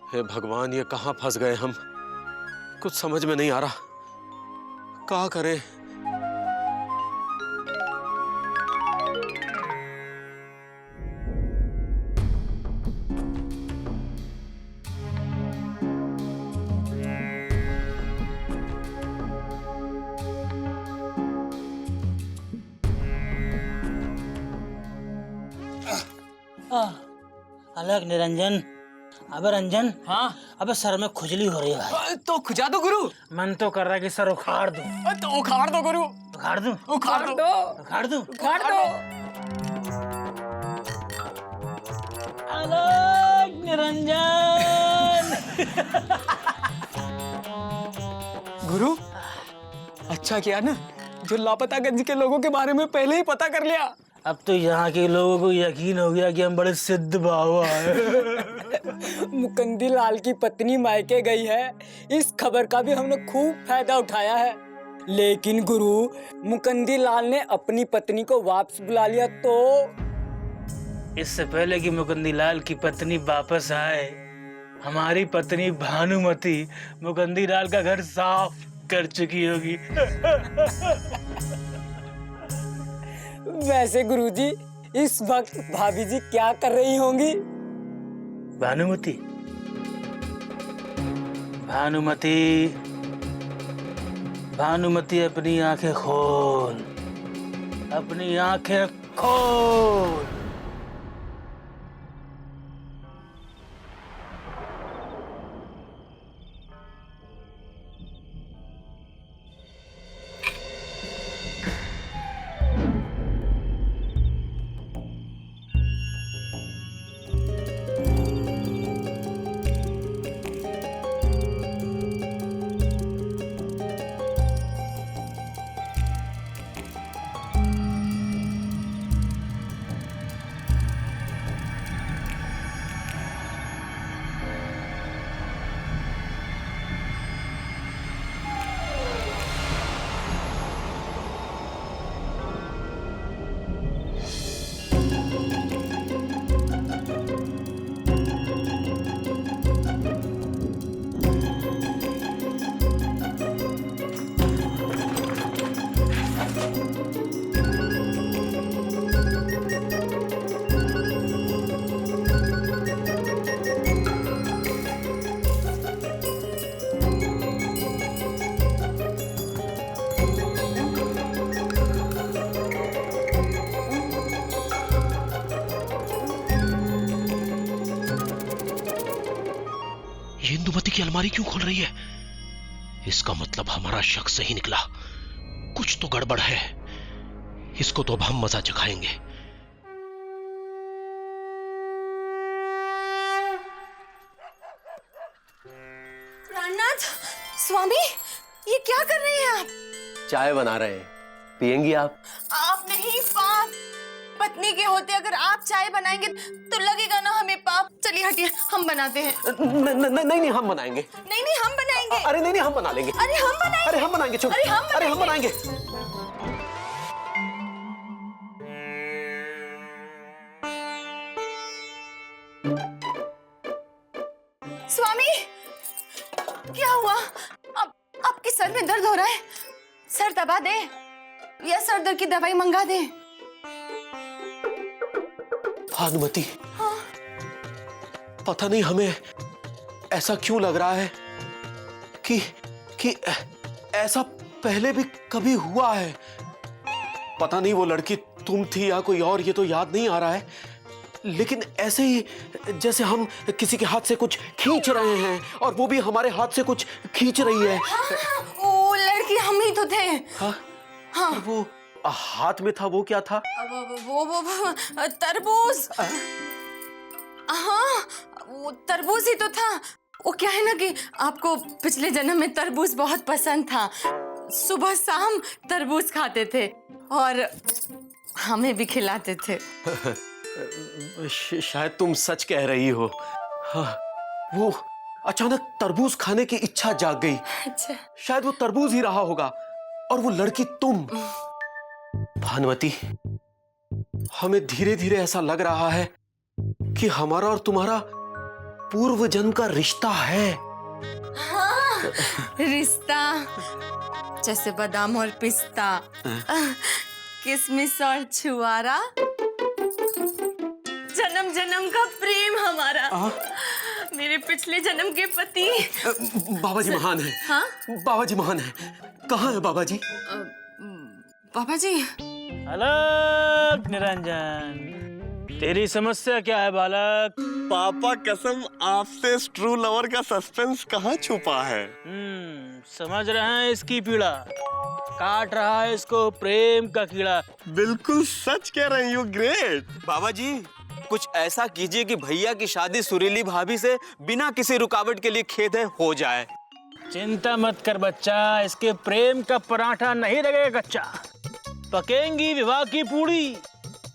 हे भगवान, ये कहाँ फंस गए हम। कुछ समझ में नहीं आ रहा, क्या करें। अलग निरंजन। अबे रंजन। हाँ। अबे सर में खुजली हो रही है भाई। तो खुजा दो गुरु। मन तो कर रहा है कि सर उखाड़ दूं। तो उखाड़ दो गुरु। उखाड़ दूं? उखाड़ दो। उखाड़ दूं? उखाड़ दो। अलग निरंजन। गुरु, अच्छा किया ना जो लापतागंज के लोगों के बारे में पहले ही पता कर लिया। अब तो यहाँ के लोगों को यकीन हो गया कि हम बड़े सिद्ध बाबा हैं। मुकंदी लाल की पत्नी मायके गई है, इस खबर का भी हमने खूब फायदा उठाया है। लेकिन गुरु, मुकंदी लाल ने अपनी पत्नी को वापस बुला लिया तो? इससे पहले कि मुकंदी लाल की पत्नी वापस आए, हमारी पत्नी भानुमति मुकंदी लाल का घर साफ कर चुकी होगी। वैसे गुरुजी, इस वक्त भाभी जी क्या कर रही होंगी? भानुमति भानुमति भानुमति अपनी आंखें खोल, अपनी आंखें खोल। इंदुमती की अलमारी क्यों खोल रही है? इसका मतलब हमारा शक सही निकला। कुछ तो गड़बड़ है। इसको तो अब हम मजा चखाएंगे। प्राणनाथ स्वामी, ये क्या कर रहे हैं आप? चाय बना रहे हैं, पियेंगी आप? आप नहीं, पाप। पत्नी के होते अगर आप चाय बनाएंगे तो लगेगा ना हमें पाप। चलिए हटिए, हम बनाते हैं। नहीं, हम बनाएंगे। नहीं, हम बनाएंगे। अरे नहीं, हम बना लेंगे। अरे हम बनाएंगे। अरे हम बनाएंगे। चुप। अरे हम बनाएंगे। स्वामी, क्या हुआ? अब आपके सर में दर्द हो रहा है? सर दबा दे या सर दर्द की दवाई मंगा दे? भानुमति, पता नहीं हमें ऐसा क्यों लग रहा है कि ऐसा पहले भी कभी हुआ है। पता नहीं वो लड़की तुम थी या कोई और, ये तो याद नहीं आ रहा है। लेकिन ऐसे ही जैसे हम किसी के हाथ से कुछ खींच रहे हैं और वो भी हमारे हाथ से कुछ खींच रही है। हाँ, वो लड़की हम ही तो थे। हाँ? और वो हाथ में था, वो क्या था? वो तरबूज। हाँ, वो तरबूज ही तो था। वो क्या है ना कि आपको पिछले जन्म में तरबूज बहुत पसंद था। सुबह शाम तरबूज खाते थे और हमें भी खिलाते थे। शायद तुम सच कह रही हो। हाँ, वो अचानक तरबूज खाने की इच्छा जाग गई। अच्छा। शायद वो तरबूज ही रहा होगा और वो लड़की तुम। भानुमति, हमें धीरे धीरे ऐसा लग रहा है कि हमारा और तुम्हारा पूर्व जन्म का रिश्ता है। हाँ, रिश्ता जैसे बादाम और पिस्ता, किशमिश और छुआरा, जन्म जन्म का प्रेम हमारा। मेरे पिछले जन्म के पति। बाबा जी महान है। हाँ? बाबा जी महान है। कहाँ है बाबा जी? बाबा जी। अलग निरंजन, तेरी समस्या क्या है बालक? पापा कसम, आपसे ट्रू लवर का सस्पेंस कहाँ छुपा है? समझ रहे हैं इसकी पीड़ा, काट रहा है इसको प्रेम का कीड़ा। बिल्कुल सच कह रहे हैं, यू ग्रेट। बाबा जी कुछ ऐसा कीजिए कि भैया की शादी सुरीली भाभी से बिना किसी रुकावट के लिए खेद है हो जाए। चिंता मत कर बच्चा, इसके प्रेम का पराठा नहीं लगेगा कच्चा। पकेंगी विवाह की पूड़ी,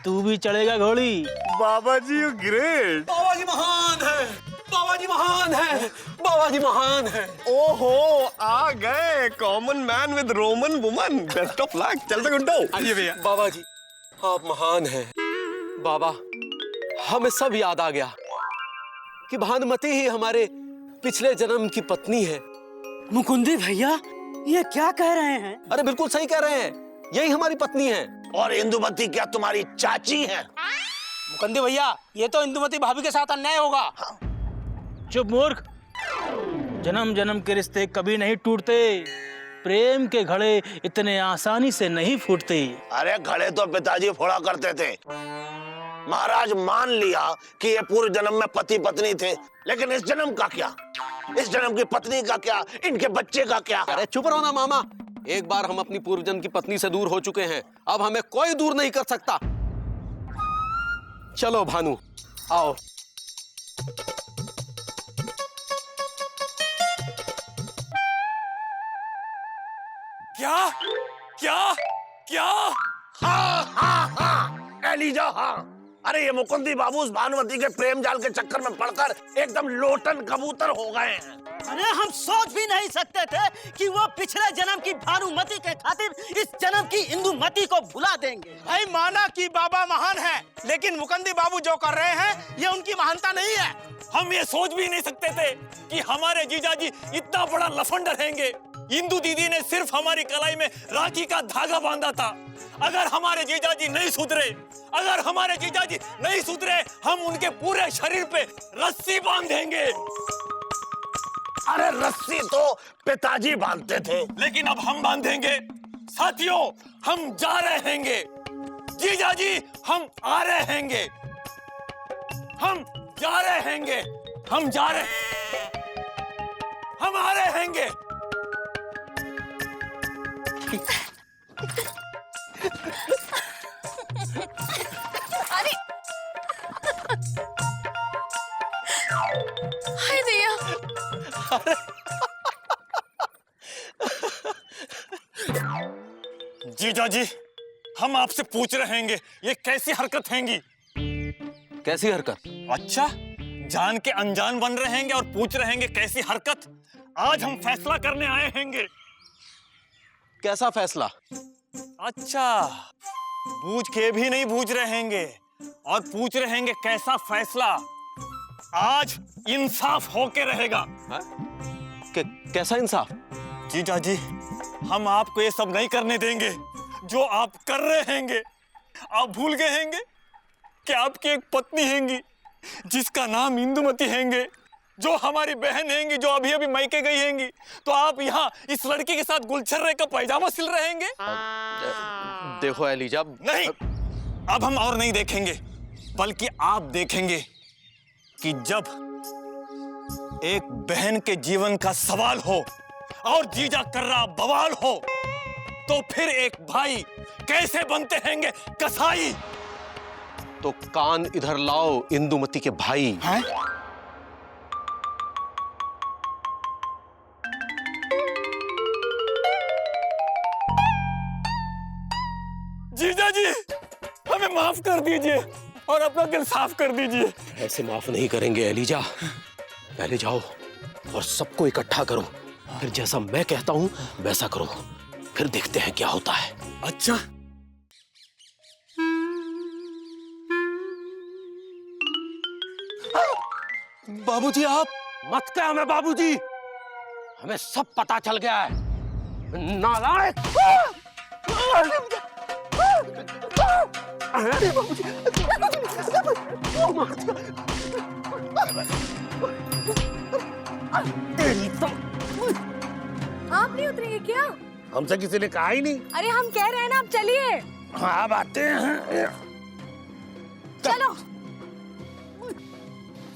तू भी चढ़ेगा घोड़ी। बाबा जी यू ग्रेट। बाबा जी महान है। बाबा जी महान है। बाबा जी महान है। ओहो, आ गए common man with Roman woman. Best of luck. चलते गुड्डो। आइए भैया। बाबा जी आप महान हैं। बाबा हमें सब याद आ गया कि भानुमति ही हमारे पिछले जन्म की पत्नी है। मुकुंदी भैया ये क्या कह रहे हैं? अरे बिल्कुल सही कह रहे हैं, यही हमारी पत्नी है। और इंदुमती क्या तुम्हारी चाची है? मुकंदी भैया ये तो इंदुमती भाभी के साथ अन्याय होगा। चुप मूर्ख, जन्म जन्म के रिश्ते कभी नहीं टूटते, प्रेम के घड़े इतने आसानी से नहीं फूटते। अरे घड़े तो पिताजी फोड़ा करते थे। महाराज मान लिया कि ये पूर्व जन्म में पति पत्नी थे, लेकिन इस जन्म का क्या? इस जन्म की पत्नी का क्या? इनके बच्चे का क्या? अरे चुप रहो ना मामा, एक बार हम अपनी पूर्व जन्म की पत्नी से दूर हो चुके हैं, अब हमें कोई दूर नहीं कर सकता। चलो भानु आओ। क्या क्या क्या? हाँ हाँ हाँ एलिजा हाँ। अरे ये मुकुंदी बाबू उस भानुमति के प्रेम जाल के चक्कर में पड़कर एकदम लोटन कबूतर हो गए हैं। अरे हम सोच भी नहीं सकते थे कि वो पिछले जन्म की भानुमति के खातिर इस जन्म की इंदुमती को भुला देंगे। भाई माना कि बाबा महान है, लेकिन मुकंदी बाबू जो कर रहे हैं ये उनकी महानता नहीं है। हम ये सोच भी नहीं सकते थे कि हमारे जीजाजी इतना बड़ा लफंड रहेंगे। इंदु दीदी ने सिर्फ हमारी कलाई में राखी का धागा बांधा था। अगर हमारे जीजाजी नहीं सुधरे, अगर हमारे जीजाजी नहीं सुधरे, हम उनके पूरे शरीर पे रस्सी बांध देंगे। अरे रस्सी तो पिताजी बांधते थे, लेकिन अब हम बांधेंगे। साथियों हम जा रहे हैं। जीजाजी हम आ रहे हैं। हम जा रहे हैं। हम जा रहे, हम आ रहे हैं। अरे हाय भैया। जीजाजी हम आपसे पूछ रहे हैं, ये कैसी हरकत हैंगी? कैसी हरकत? अच्छा, जान के अनजान बन रहे हैं और पूछ रहे हैं कैसी हरकत? आज हम फैसला करने आए हैं। कैसा फैसला? अच्छा, बूझ के भी नहीं बूझ रहे हैं और पूछ रहे हैं कैसा फैसला? आज इंसाफ होके रहेगा। कैसा इंसाफ? जीजाजी हम आपको ये सब नहीं करने देंगे जो आप कर रहे हैं। आप भूल गए हैं कि आपकी एक पत्नी हैंगी जिसका नाम इंदुमती हैंगे, जो हमारी बहन हैंगी, जो अभी अभी मायके गई हैंगी। तो आप यहाँ इस लड़की के साथ गुलछर्रे का पैजामा सिल रहे हैं। देखो एलिजा, नहीं, अब हम और नहीं देखेंगे, बल्कि आप देखेंगे कि जब एक बहन के जीवन का सवाल हो और जीजा कर रहा बवाल हो, तो फिर एक भाई कैसे बनते हैं कसाई? तो कान इधर लाओ इंदुमती के भाई। हैं? जीजा जी हमें माफ कर दीजिए और अपना दिल साफ कर दीजिए। ऐसे माफ नहीं करेंगे एलिजा। पहले जाओ और सबको इकट्ठा करो, फिर जैसा मैं कहता हूं वैसा करो, फिर देखते हैं क्या होता है। अच्छा, बाबूजी आप मत कह हमें बाबूजी, हमें सब पता चल गया है। नालायक! आप नहीं उतरेंगे क्या? हमसे किसी ने कहा ही नहीं। अरे हम कह रहे हैं ना, आप चलिए। हाँ आते हैं। चलो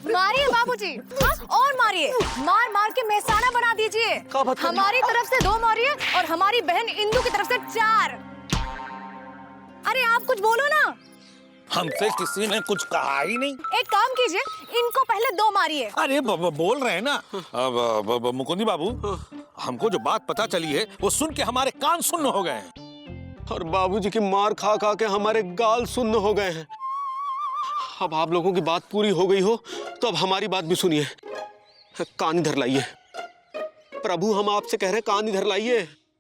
मारिए बाबूजी, हाँ, और मारिए, मार मार के मेहसाना बना दीजिए। हमारी तरफ से 2 मारिए और हमारी बहन इंदु की तरफ से 4। अरे आप कुछ बोलो ना। हमसे किसी ने कुछ कहा ही नहीं। एक काम कीजिए, इनको पहले 2 मारिए। अरे बोल रहे हैं ना मुकुंदी बाबू, हमको जो बात पता चली है वो सुन के हमारे कान सुन्न हो गए हैं। और बाबूजी की मार खा खा के हमारे गाल सुन्न हो गए हैं। अब आप लोगों की बात पूरी हो गई हो तो अब हमारी बात भी सुनिए। कान इधर लाइए। प्रभु हम आपसे कह रहे हैं, कान इधर लाइए।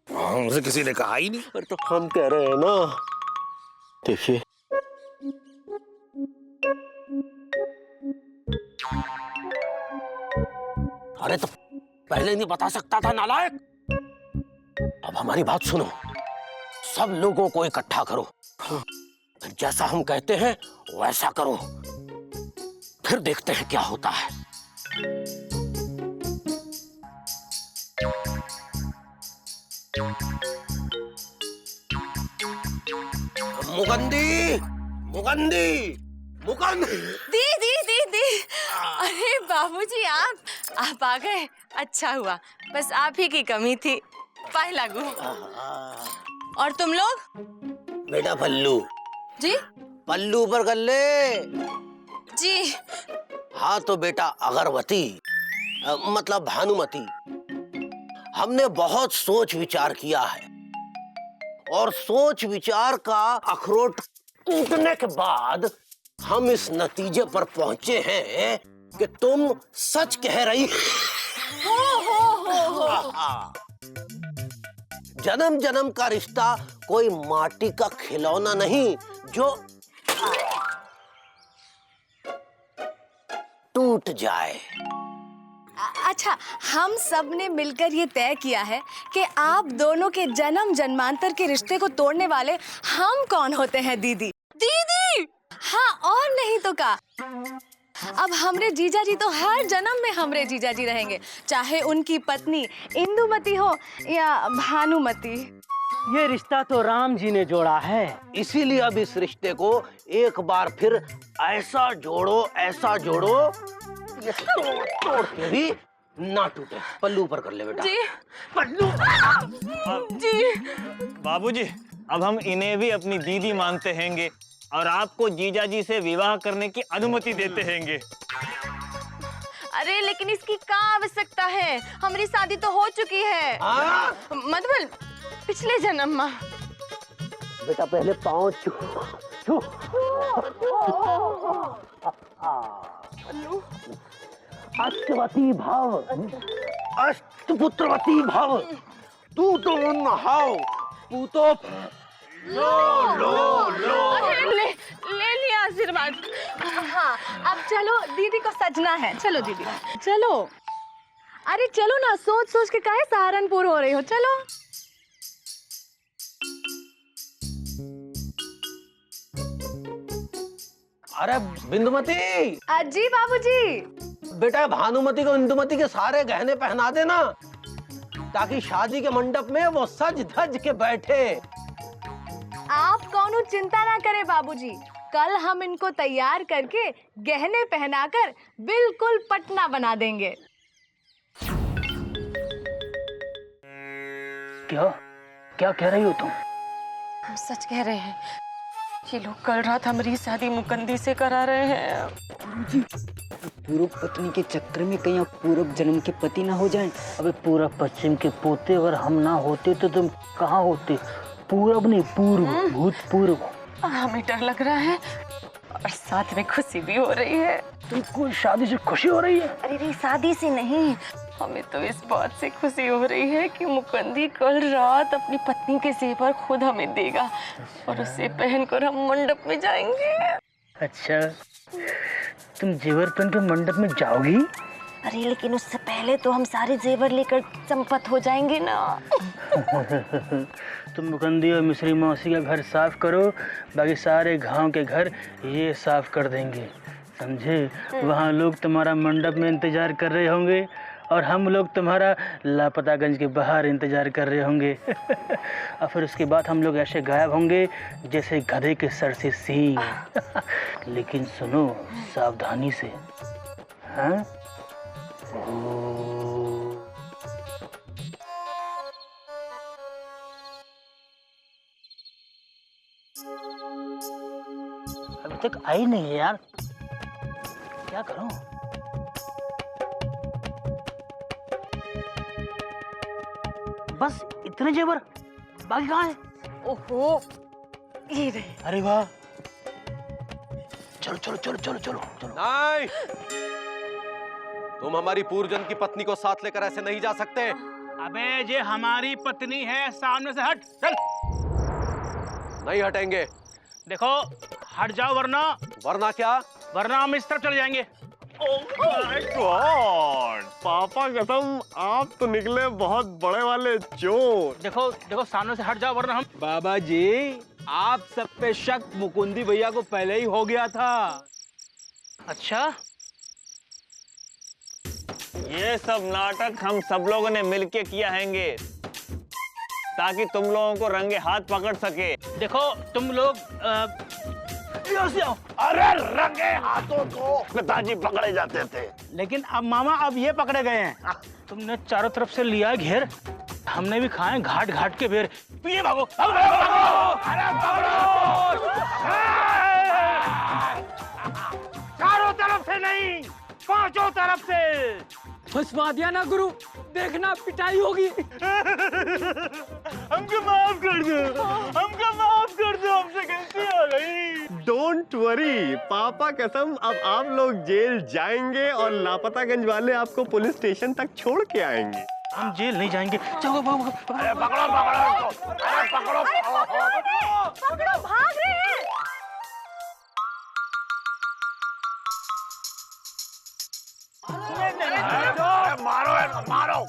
हमसे किसी ने कहा ही नहीं। पर तो हम कह रहे हैं ना। देखिए अरे तो पहले नहीं बता सकता था नालायक। अब हमारी बात सुनो, सब लोगों को इकट्ठा करो, जैसा हम कहते हैं वैसा करो, फिर देखते हैं क्या होता है। मुकंदी, मुकंदी, मुकंदी। दी। अरे बाबूजी आप आ गए, अच्छा हुआ। बस आप ही की कमी थी, पाए लागू। और तुम लोग? बेटा पल्लू जी पल्लू पर गल्ले। जी। हाँ तो बेटा अगरवती, मतलब भानुमति, हमने बहुत सोच विचार किया है और सोच विचार का अखरोट टूटने के बाद हम इस नतीजे पर पहुंचे हैं कि तुम सच कह रही हो। जन्म जन्म का रिश्ता कोई माटी का खिलौना नहीं जो टूट जाए। अच्छा, हम सब ने मिलकर ये तय किया है कि आप दोनों के जन्म जन्मांतर के रिश्ते को तोड़ने वाले हम कौन होते हैं? दीदी। दीदी? हाँ, और नहीं तो क्या। अब हमरे जीजा जी तो हर जन्म में हमरे जीजा जी रहेंगे, चाहे उनकी पत्नी इंदुमती हो या भानुमती। ये रिश्ता तो राम जी ने जोड़ा है, इसीलिए अब इस रिश्ते को एक बार फिर ऐसा जोड़ो ये तोड़ के भी ना टूटे। पल्लू पर कर ले बेटा। जी। पल्लू। जी। बाबूजी, अब हम इन्हें भी अपनी दीदी मानते हैंगे और आपको जीजा जी से विवाह करने की अनुमति देते हैंगे। अरे लेकिन इसकी क्या आवश्यकता है? हमारी शादी तो हो चुकी है। मतलब पिछले जन्म में। बेटा पहले पाँव छू। अष्टवती भाव, अष्टपुत्रवती भाव, तू तो नहाओ, तू तो लो। ले लिया आशीर्वाद। हाँ, अब चलो, दीदी को सजना है। चलो दीदी, चलो। अरे चलो ना, सोच सोच के काहे सहारनपुर हो रही हो? चलो। अरे बिंदुमती। जी बाबूजी। बेटा भानुमति को इंदुमती के सारे गहने पहना देना, ताकि शादी के मंडप में वो सज धज के बैठे। आप कौनो चिंता ना करें बाबूजी, कल हम इनको तैयार करके गहने पहनाकर बिल्कुल पटना बना देंगे। क्या कह रही हो तुम? हम सच कह रहे हैं, ये लोग कल रात हमारी शादी मुकंदी से करा रहे हैं। पूर्व पत्नी के चक्कर में कहीं आप पूर्व जन्म के पति ना हो जाएं। अबे पूर्व पश्चिम के पोते अगर हम ना होते तो तुम कहाँ होते? पूर्व नहीं, पूर्व, भूतपूर्व। हमें डर लग रहा है और साथ में खुशी भी हो रही है। तुमको शादी से खुशी हो रही है? अरे नहीं, शादी से नहीं, हमें तो इस बात से खुशी हो रही है कि मुकंदी कल रात अपनी पत्नी के जेवर खुद हमें देगा और उसे पहनकर हम मंडप में जाएंगे। अच्छा, तुम जेवर पहन के मंडप में जाओगी? अरे लेकिन उससे पहले तो हम सारे जेवर लेकर चंपत हो जाएंगे ना। तुम मुकंदी और मिश्री मौसी का घर साफ करो, बाकी सारे गांव के घर ये साफ कर देंगे, समझे? वहाँ लोग तुम्हारा मंडप में इंतजार कर रहे होंगे और हम लोग तुम्हारा लापतागंज के बाहर इंतजार कर रहे होंगे। और फिर उसके बाद हम लोग ऐसे गायब होंगे जैसे गधे के सर से सींग। लेकिन सुनो, सावधानी से, हाँ? अभी तक आई नहीं है यार, क्या करूं? बस इतने जेवर, बाकी कहाँ है? ओहो, ये रहे। अरे वाह, चलो चलो चलो चलो चलो चलो। नहीं, तुम हमारी पूर्वजन की पत्नी को साथ लेकर ऐसे नहीं जा सकते। अबे ये हमारी पत्नी है, सामने से हट, चल। नहीं हटेंगे। देखो, हट जाओ वरना क्या? वरना हम इस तरफ चले जाएंगे। गॉड, पापा कसम आप तो निकले बहुत बड़े वाले चोर। देखो देखो, सामने से हट जाओ वरना हम। बाबा जी, आप सब पे शक मुकुंदी भैया को पहले ही हो गया था। अच्छा, ये सब नाटक हम सब लोगों ने मिलके किया हैंगे ताकि तुम लोगों को रंगे हाथ पकड़ सके। देखो तुम लोग अरे रंगे हाथों तो पिताजी पकड़े जाते थे, लेकिन अब मामा अब ये पकड़े गए हैं। तुमने चारों तरफ से लिया है घेर, हमने भी खाए घाट घाट के बेर। पीछे भागो, चारों तरफ से नहीं, पांचों तरफ से। फंसवा दिया ना गुरु, देखना पिटाई होगी। हमको माफ कर दो, हमको माफ कर दो, हमसे गलती हो गई। डोंट वरी, पापा कसम अब आप लोग जेल जाएंगे और लापतागंज वाले आपको पुलिस स्टेशन तक छोड़ के आएंगे। हम जेल नहीं जाएंगे। चलो भागो, अरे पकड़ो पकड़ो, अरे पकड़ो पकड़ो, भाग रहे हैं। मारो मारो।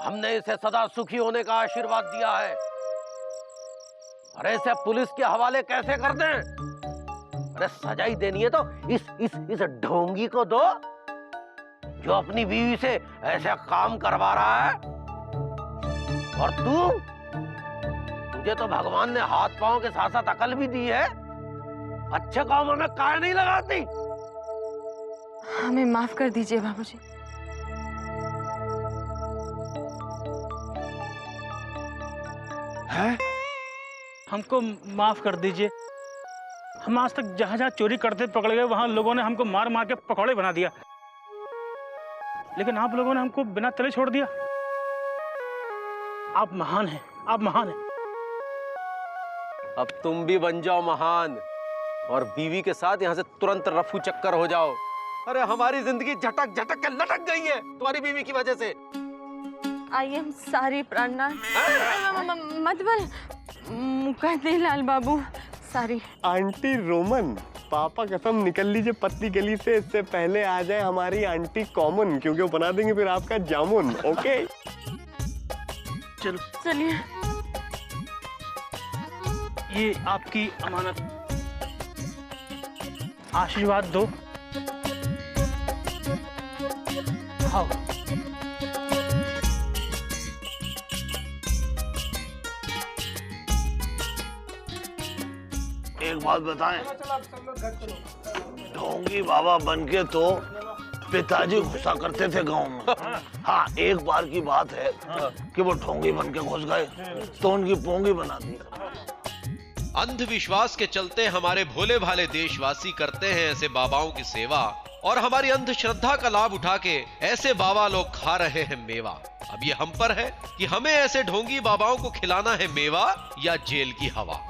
हमने इसे सदा सुखी होने का आशीर्वाद दिया है, अरे इसे पुलिस के हवाले कैसे कर दें? अरे सजा ही देनी है तो इस ढोंगी को दो जो अपनी बीवी से ऐसा काम करवा रहा है। और तुझे तो भगवान ने हाथ पांव के साथ साथ अकल भी दी है, अच्छे कामों में काहे नहीं लगाती? हमें माफ कर दीजिए बाबूजी। है? हमको माफ कर दीजिए। हम आज तक जहां जहां चोरी करते पकड़ गए वहां लोगों ने हमको मार मार के पकौड़े बना दिया, लेकिन आप लोगों ने हमको बिना तले छोड़ दिया। आप महान हैं, आप महान हैं। अब तुम भी बन जाओ महान और बीवी के साथ यहाँ से तुरंत रफू चक्कर हो जाओ। अरे हमारी जिंदगी झटक झटक के लटक गई है तुम्हारी बीवी की वजह से। आई एम सॉरी प्राणनाथ। मत बोल मुकंदी लाल बाबू, सॉरी। आंटी रोमन, पापा कसम निकल लीजिए पतली गली से, इससे पहले आ जाए हमारी आंटी कॉमन, क्योंकि वो बना देंगे फिर आपका जामुन। ओके चलो चलिए। ये आपकी अमानत, आशीर्वाद दो। खाओ। एक बात बताएं, ढोंगी बाबा बनके तो पिताजी घुसा करते थे गांव में। हाँ, एक बार की बात है कि वो ढोंगी बनके घुस गए तो उनकी पोंगी बना दी। अंधविश्वास के चलते हमारे भोले भाले देशवासी करते हैं ऐसे बाबाओं की सेवा, और हमारी अंधश्रद्धा का लाभ उठा के ऐसे बाबा लोग खा रहे हैं मेवा। अब ये हम पर है कि हमें ऐसे ढोंगी बाबाओं को खिलाना है मेवा या जेल की हवा।